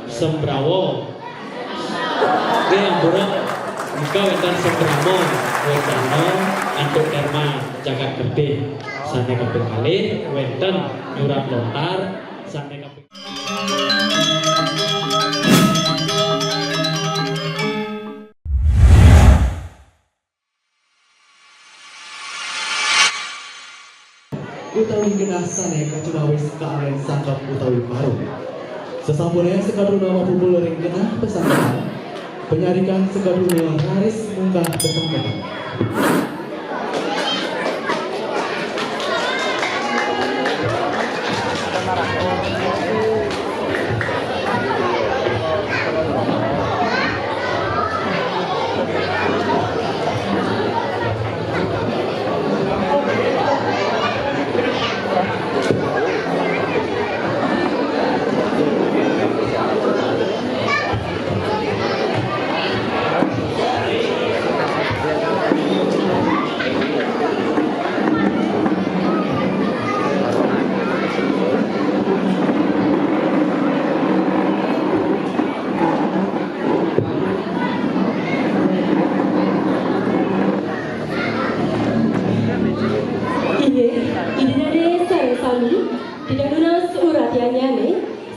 Sembrawo. Oke, yang buruk Nika wetan Sembramo wetano antuk derma jagat gede. Sane kaping kalih weten nyurat lontar sane kaping utawi genasan yang kacunawis karen sangkap utawi baru. Sesampune sekadruna mapupul ring genah pesangkapan. Penyarikan sekadruna laris munggah pesangkapan.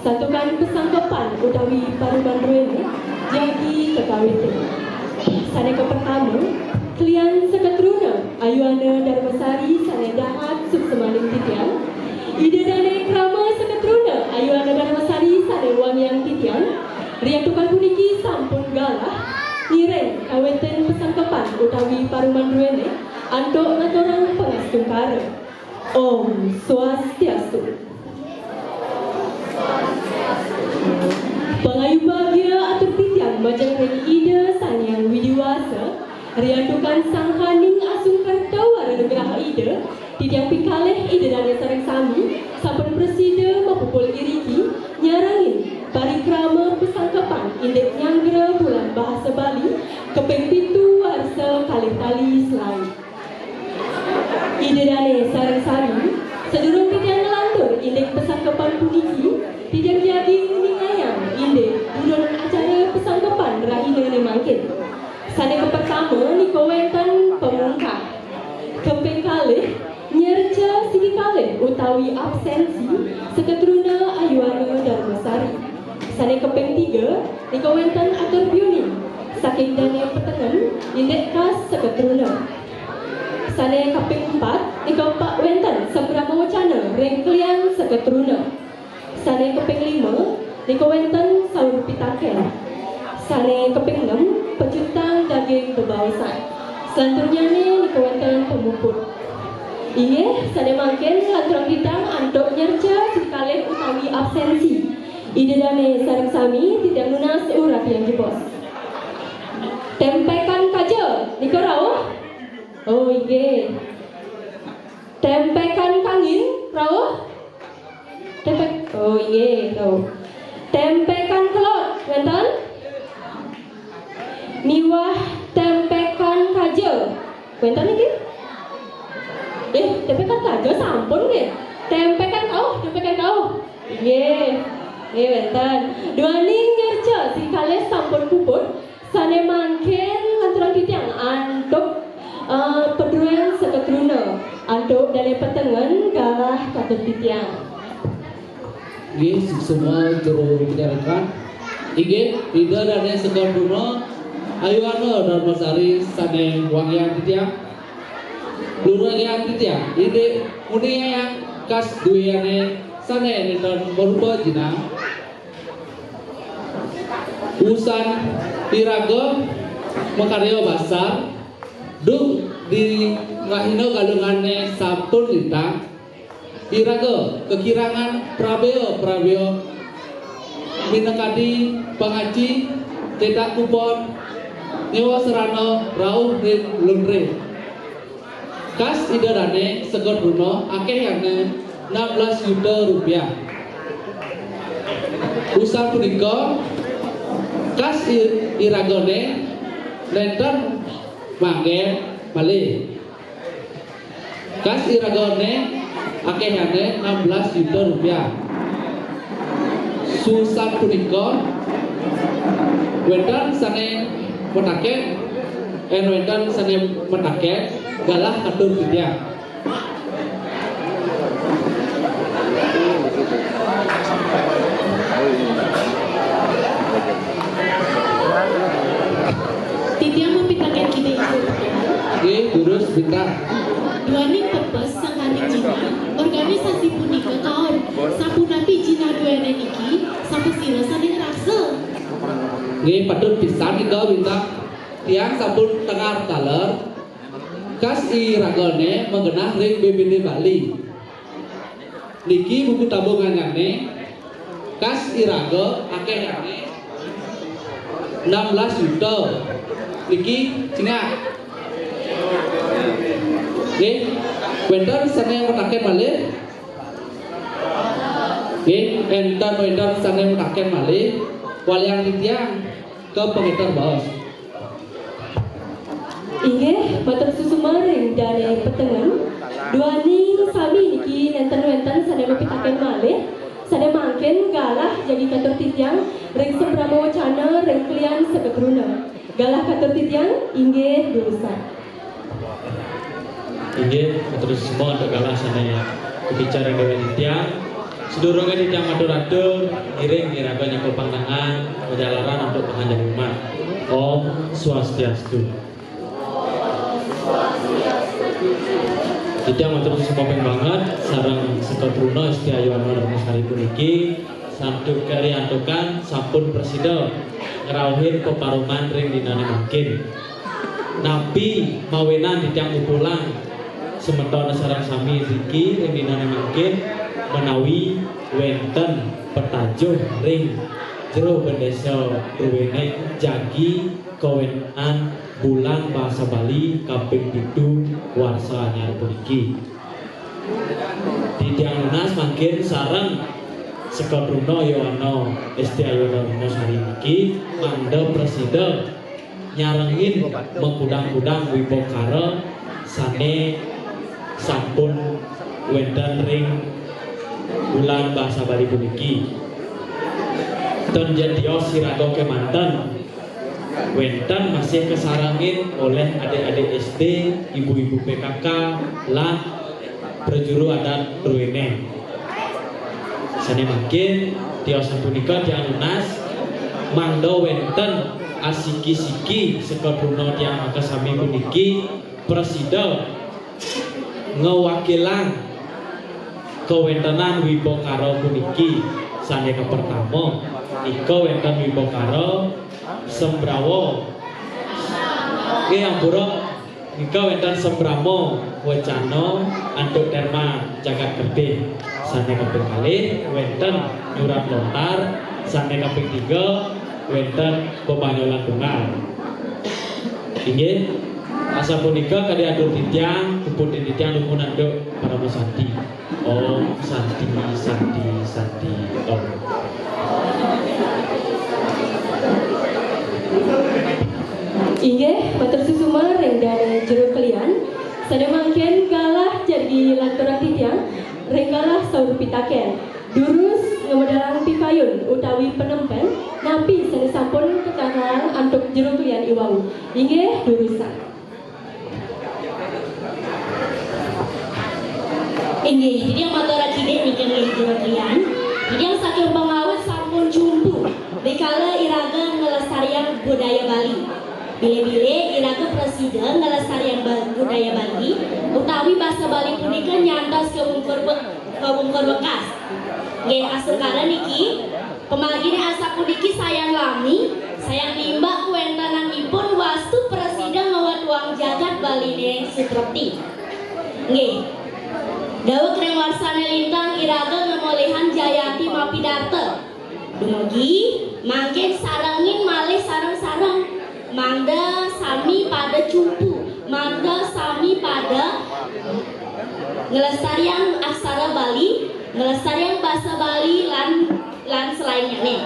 Satukan pesangkapan utawi paruman ruene jadi kekawite. Saneka pertama, klian seketruna Ayuana Darmasari sane dahat subsemaning titian. Ide dane krama seketruna Ayuana Darmasari sane wangyang titian. Riatukan puniki sampun galah nireng kaweten pesangkapan utawi paruman ruene antuk ngaturang pangastungkara. Om Swastiastu. Pengayu bahagia atur titiang majang ide sanyang widiwasa riantukan sang haning asung kartawar negara ide titiang pikaleh ide dan sareng sami sampun presida mapupul iriki nyarangin parikrama pesangkapan indek nyanggra bulan bahasa Bali keping pitu warsa kalih tali selai. Ide dane sareng sami sedurung titiang ngelantur indek pesangkapan puniki titiang jadi ngayang indek durun acara pesangkapan rahina ne mangkin. Sane ke pertama niko wenten pemungkah. Keping kalih nyerca sini kalih utawi absensi seketruna Ayuana Darmasari. Sane keping tiga niko wenten atur piuni saking dane petengan indek kas seketruna. Sane kaping 4 niko pak wenten Sembramo wacana rengklian seketruna. Sane keping 5 niko wenten saur pitaken. Sane keping 6 pecutang daging bebawasan. Selanjutnya niko wenten pemuput. Inge sane mangken lanturang bidang antuk nyerca sikalih utawi absensi. Ide dane sareng sami tidak lunas urat yang jebos. Tempekan kaja niko rawuh. Oh iya. Tempekan kangin rawuh. Tempek. Oh iya rawuh. Tempekan kelot wenten. Miwah tempekan kaja wenten iki. Tempekan kaja sampun nggih. Tempekan kau. Nggih. Nggih wenten. Duaning nyerca sikalih sampun puput sane mangken lantaran titiang antuk pedruan seketruna antuk dari petengan galah katut titiang. Nggih semua jero pindahan. Inggih ida dane seketruna Ayuana Darmasari sane wangyang titiang. Lurang yang titiang ide muni yang kas duyane sane nenten berupa jina. Usan iraga makarya basar duk di rahina galungane sampun lintang iraga kekirangan prabeo minangkadi pangaji cetak kupon nyewa serana rauh rin lunre kas idarane sekedruna akeh yane 16 juta rupiah. Usaha punika kas iragane lenten manggen malih. Kas iragane akehane 16 juta rupiah. susah punika wonten sane metaken wonten sane metaken galah katur titiang. Titiang mempitakan kini itu. Nggih, Durus bintang. Duaning pepes sangkani Cina, organisasi punika kaon sapunapi Cina duene niki sampai sira saling rasa. Nggih, patut pisan nika bintang. Tiang sampun tengah taler. Kas iragone menggenah ring BPD Bali. Niki buku tabunganane kas iraga akeh-akeh 16 juta. Niki Cina. Nggih, wonten sane mutaken malih. Nggih, enten sane mutaken malih waliang titiang ke pengetar baos. Inggih, matur susumaring dari petengan. Duaning sami niki nenten-nenten sadaya mapitaken malih. Sadaya mangken galah jadi katur titiang ring sembramo wacana ring klian sekegruna. Galah katur titiang inggih durusan. Inggih, terus semua untuk galah sana kebicara dengan titiang. Sedurungan titiang matur-atur, iring iraga nyakul pandangan, perjalanan untuk penganjang umat. Om Swastiastu. Titiang matur semua banget, sarang seketruna istiayono Darmasari puniki santuk kaliantukan sampun presida ngerawuhin peparuman ring dinane mungkin. Nabi mawenan titiang upulang sementara sarang sami riki ring dinane mungkin menawi wenten petajuh ring jero bendesa ruwene jagi kawenan bulan bahasa Bali kaping 7 warsa anyar puniki. Titiang lunas mangkin sareng seketruna yono istiayono Darmasari niki manda presida nyarengin mengkudang-kudang wibokara sane sampun wenten ring bulan bahasa Bali puniki. Dan jadi siraga kemanten wenten masih kesarangin oleh adik-adik SD, ibu-ibu PKK, lan berjuru adat ruwene. Sane makin tiosan punika tiang lunas mangdo wenten asiki-siki seketruna tiang kesami puniki presida ngewakilan kewentenan wibokara puniki sane pertama ika wenten wibokara sembrawo nggih ampura nika wenten sembramo wacana antuk terma jagat gede sane kaping kalih wenten nyurat lontar sane kaping 3 wenten pebanyolan tunggal. Inggih asa punika kadhe atur titiang puput titiang nuwun anduk para santi. Om santi santi santi om. Inggih, matur susumaring dari jero kalian. Sadaya mangken galah jadi lanturan titiang ring galah saur pitaken. Durus ngemedalang pipayun utawi penempen napi sane sampun ketahanan antuk jero kalian iwau. Inggih durusan. Inggih, jadi yang matur kini niken nggih jero kalian. Jadi yang saking pengawet sampun jumpu dikala iraga ngelestarian budaya Bali. Bile-bile iraga presiden ngelestarian budaya Bali utawi bahasa Bali punika nyantos kewungkur bekas. Nggih asukara niki pemagine asa puniki sayang lami sayang nimbak kuwentananipun wastu presiden ngawatuang jagat Baline Sutrepti. Nggih dawuh kring warsane lintang iraga ngemolehan Jayanti Mapidarta. Dumugi mangkin sarengin malih sareng-sareng mangda sami pada cumpu, mangda sami pada ngelestarian aksara Bali, ngelestarian bahasa Bali lan selainnya nih.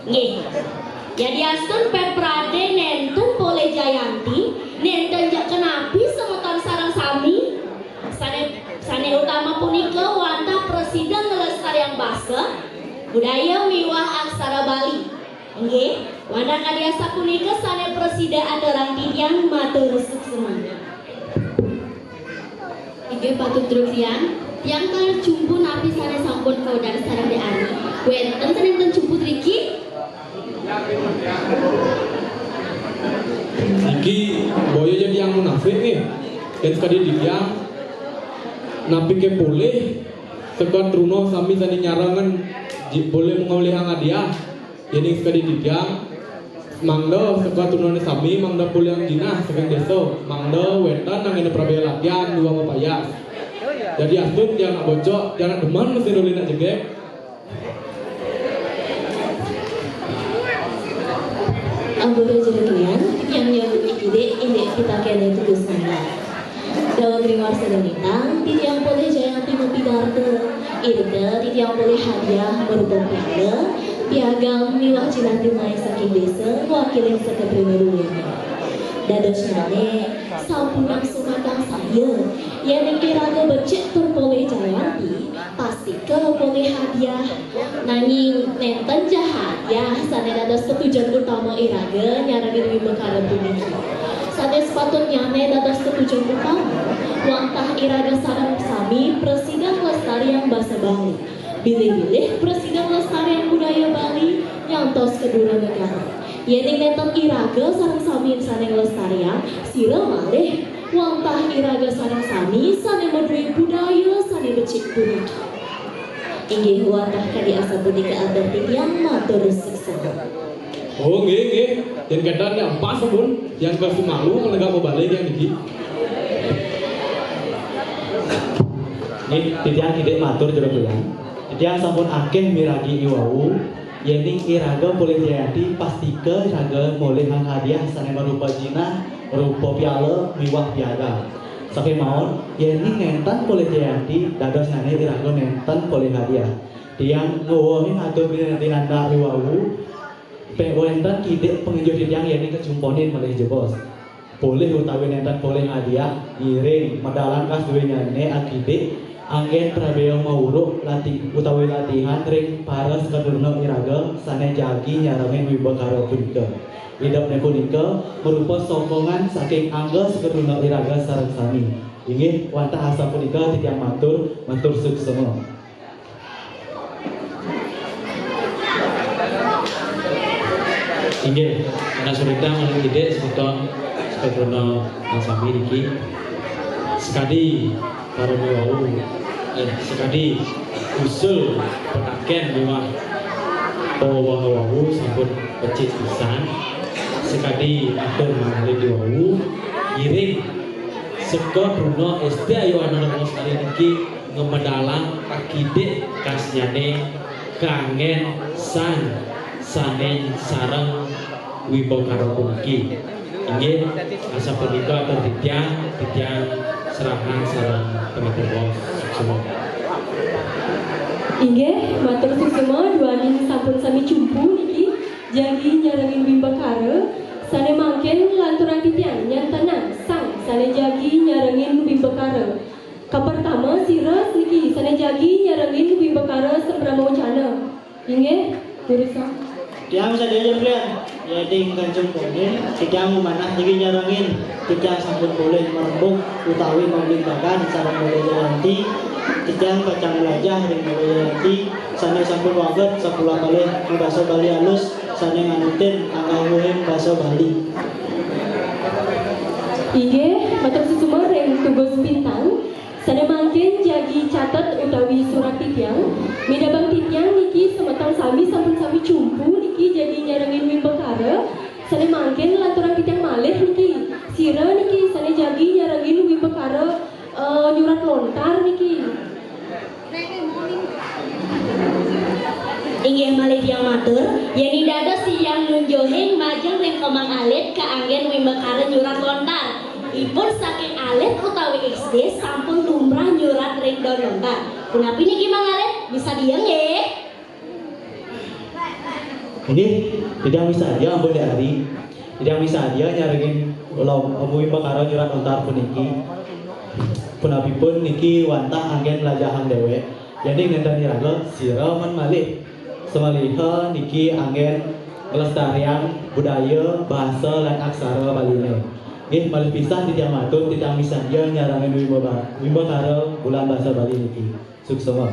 Nggih. Jadi astun peprade nenten Pole Jayanti, nenten kenapi semeton sareng sami sane utama punika wantah presiden ngelestarian bahasa budaya miwah aksara Bali. Nggih, wanda kadiasa punika sane presida aturang tiyang matur suksema. Inggih patut drufian, yang kalian jumpu napi sane sampun kaudang sareng diani. Wenten tenten jumpu triki. Iki boyo jadi yang munafik nih. Dan sekali diam napi ke boleh sekat runo sami sani nyarangan boleh mengoleh hadiah. Jadi sekali diam mangda sekat runo sami mangda boleh yang jinah sekat deso mangda wetan nang ene prabaya latihan dua mapayas. Jadi astun jangan bocok jangan deman mesti nuli nak jegek. Anggota jadian yang nyebut ide ini kita kena tugas sana. Dalam ringor sedenitang, tidak boleh jangan timu pidarto. Irda tidak boleh hadiah berupa piagam miwah cinanti naik saking desa wakilin sekeprima dunia. Dados nane sampunang sumatang saya yang dikiraga becek terboleh jayanti pasti kalau boleh hadiah nanging nenten hadiah sane dados tujuan utama iraga nyarani demi bekara puniki sane sepatutnya ne dados tujuan utama wantah iraga sareng sami presiden lestarian basa Bali bilih-bilih presiden lestarian budaya Bali nyantos kedua negara. Yening nenten iraga sareng sami sane lestarian sira malih wantah iraga sareng sami sane madui budaya sane becik punika. Inggih wantah kadi asa punika atur tiyang matur suksema. Oh nggih. Dan kadang yang pas pun yang kasih malu menegak balik yang iki. Nih titiang tidak matur jero-jeroan. Titiang sampun akeh miragi iwau. Yening iraga boleh jadi pastike iraga boleh hadiah sane berupa jinah, berupa piala, miwah piagam. Sampai maun, yening nenten boleh jadi dados nane iraga nenten boleh hadiah. Tiang ngowohin atur binti nanda iwawu, wenten kide penginjau tiang yening kejumponin malih jebos. Boleh utawi nenten boleh hadiah, giring medalan kas duwe nyane akide. Anggen prabeo mawuruk utawi latihan ring para sekadurna iraga sane jagi nyarangen wibakara punika. Idapne punika merupa sokongan saking angga sekadurna iraga sareng sami. Inggih wantah asa punika titiang matur suksema. Inggih, ana surita malih ide sebuton sekadurna sami niki. Sekadi para wau sekadi usul petaken miwah wau sampun becik pisan sekadi atur malih wau giring seka Bruno SD ayo anak lestari niki ngemedalang akide kasnyane kangen sane sareng wibakara puniki. Inggih asa punika atur titiang serangan sareng pengatur bos semua. Inggih matur suksema duaning sampun sami cumpu niki jagi nyarengin wimbakara sane mangken lanturan titiang nyantanan sang sane jagi nyarengin wimbakara. Kapertama siras niki sane jagi nyarengin wimbakara sembrama wacana. Inggih jurusan Tiang bisa diajar pilihan, jadi kancung boleh, tiang memanah jadi nyarangin, tiang sampun boleh merembuk, utawi membimbangkan sarang boleh jalanti, tiang kacang belajar ring boleh jalanti, sana sampun waget, sepuluh kali bahasa Bali halus, sana nganutin angka muhim bahasa Bali. Inggih matur susuma ring tugas bintang. Sana mangkin jagi catat utawi surat titiang midabang titiang niki semetang sami sampun sami cumpu niki jadi nyarengin wimbakara sana mangkin lanturan titiang malih niki sira niki sana jagi nyarengin wimbakara nyurat lontar niki. Inggih malih tiyang matur yen dados tiyang nunjohin majeng ring kemang alit ka anggen wimbakara nyurat lontar. Ipun saking alit utawi SD sampun lumrah nyurat ring lontar. Punapi niki Mang Alit bisa dieng nggih. Ini tidak bisa aja ampun hari, tidak bisa aja nyarengin wimbakara nyurat lontar puniki. Punapi pun niki wantah anggen lajahang dewe. Jadi nenten iraga sira men malih semaliha niki angin kelestarian budaya bahasa lan aksara Baline. Nggih malih pisan titiang matur titiang misanjeun nyarangen wimbakara bulan bahasa Bali niki. Suksema.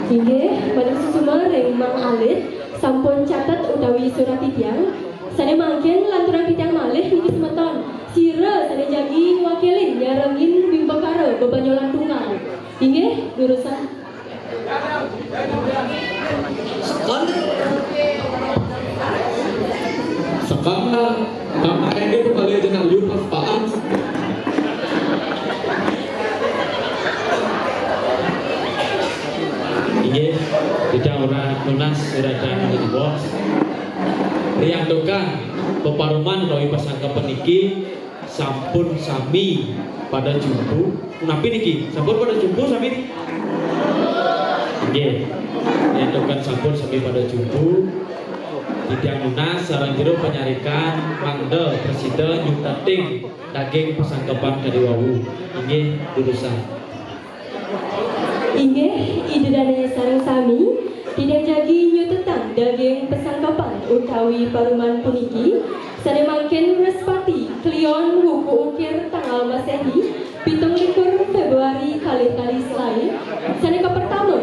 Inggih, pada susuma reng Mang Alit sampun catat utawi surat titiang. Sane mangken lanturan titiang malih niki semeton. Sira sane jagi wakilin nyarengin wimbakara bebanyolan tunggal. Inggih, jurusan Sekarang kami itu kali aja nak liur paspaan. Inggih, tidak ora tunas ora dan bos. Riang dokan peparuman utawi pasangka peniki sampun sami pada jumpu. Menapi niki sampun pada jumpu sami. Nggih. Riang dokan sampun sami pada jumpu. Tidak tunas sareng jero penyarikan mangda presiden nyutating daging pasangkepan kadiwawu. Inggih urusan. Inggih, ide dana sareng sami tidak jagi nyutetan daging pesangkapan utawi paruman puniki sane mangken respati klion wuku ukir tanggal Masehi 17 Februari kali selain sane pertama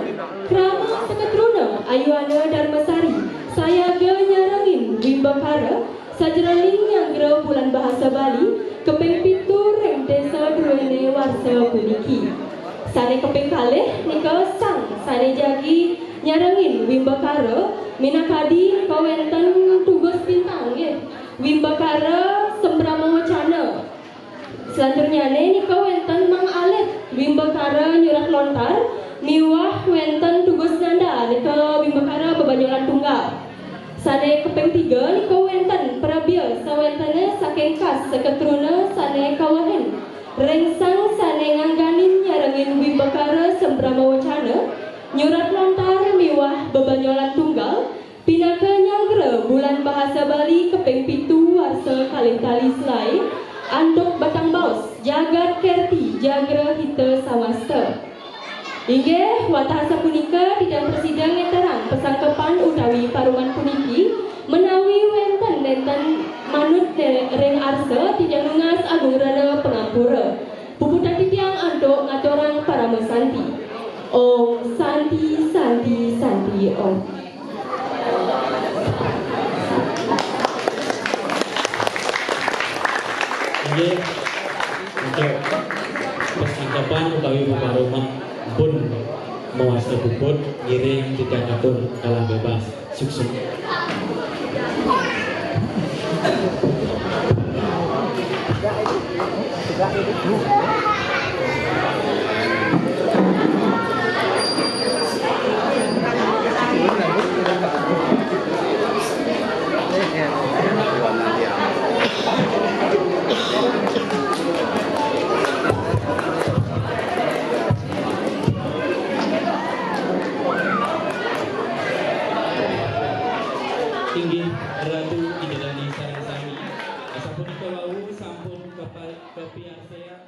krama seketruna Ayuana Darmasari saya nyarangin wimbakara sajroning nyanggra bulan bahasa Bali keping 7 reng desa Druene warsa puniki. Sane keping kalih nika sang sane jagi nyarengin wimbakara minakadi kawenten tugas bintang nggih wimbakara sembrama wacana selanjutnya nika wenten Mang Alit wimbakara nyurat lontar miwah wenten tugas nanda nika wimbakara bebanyolan tunggal sane keping 3 nika wenten prabya sawentene saking kas seketruna sane kawahen rengsang sane ngangganin nyarengin wimbakara sembrama wacana nyurat lontar miwah bebanyolan tunggal pinaka nyanggra bulan bahasa Bali keping 7 warsa kali selai anduk batang baus jagat kerti jagra hita sawasta. Inggih watahasa punika tidak persidang ngeterang pesangkepan utawi paruman puniki menawi wenten manut reng arsa tidak nungas agung rana pengampura puputan titiang anduk ngatorang para mesanti. Om Santi Santi Santi Om. Inggih untuk pesangkapan utawi peparuman pun mewasta puput ngiring tidak ngatur dalam bebas sukses. Tinggi Ratu Idolani sareng sami. Sampun kawau sampun kepiar saya